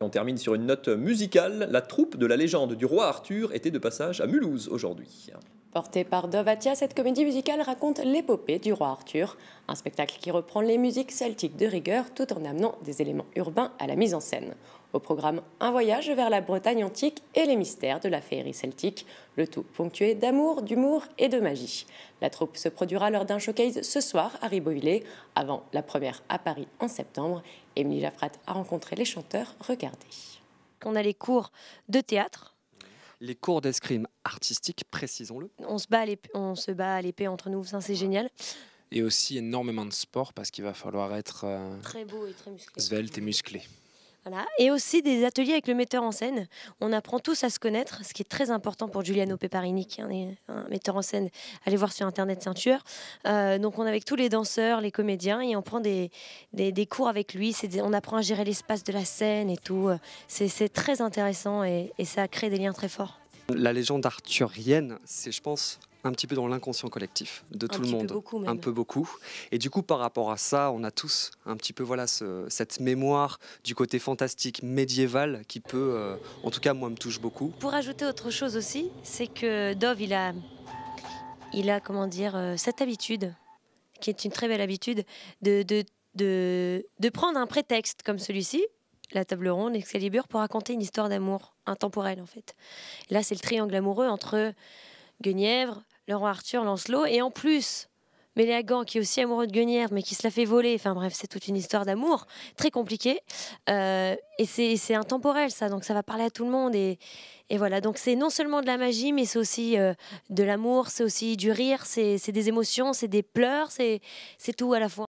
On termine sur une note musicale. La troupe de la légende du roi Arthur était de passage à Mulhouse aujourd'hui. Portée par Dov Attia, cette comédie musicale raconte l'épopée du roi Arthur, un spectacle qui reprend les musiques celtiques de rigueur tout en amenant des éléments urbains à la mise en scène. Au programme, un voyage vers la Bretagne antique et les mystères de la féerie celtique, le tout ponctué d'amour, d'humour et de magie. La troupe se produira lors d'un showcase ce soir à Ribeauvillé, avant la première à Paris en septembre. Émilie Jaffrat a rencontré les chanteurs, regardez. On a les cours de théâtre. Les cours d'escrime artistique, précisons-le. On se bat à l'épée entre nous, ça c'est génial. Et aussi énormément de sport parce qu'il va falloir être Très beau et très musclé. svelte et musclé. Voilà. Et aussi des ateliers avec le metteur en scène. On apprend tous à se connaître, ce qui est très important pour Giuliano Peparini, qui est un metteur en scène. Allez voir sur Internet, c'est un tueur. Donc on est avec tous les danseurs, les comédiens, et on prend des cours avec lui. On apprend à gérer l'espace de la scène et tout. C'est très intéressant et ça crée des liens très forts. La légende arthurienne, c'est, je pense, un petit peu dans l'inconscient collectif de tout le monde, un peu beaucoup. Et du coup, par rapport à ça, on a tous un petit peu cette mémoire du côté fantastique médiéval qui peut, en tout cas, moi, me touche beaucoup. Pour ajouter autre chose aussi, c'est que Dov, il a comment dire, cette habitude, qui est une très belle habitude, de prendre un prétexte comme celui-ci, la table ronde, Excalibur, pour raconter une histoire d'amour intemporelle en fait. Et là, c'est le triangle amoureux entre Guenièvre, le roi Arthur, Lancelot, et en plus, Méléagant, qui est aussi amoureux de Guenièvre, mais qui se la fait voler. Enfin bref, c'est toute une histoire d'amour très compliquée. Et c'est intemporel, ça, donc ça va parler à tout le monde. Et voilà, donc c'est non seulement de la magie, mais c'est aussi de l'amour, c'est aussi du rire, c'est des émotions, c'est des pleurs, c'est tout à la fois.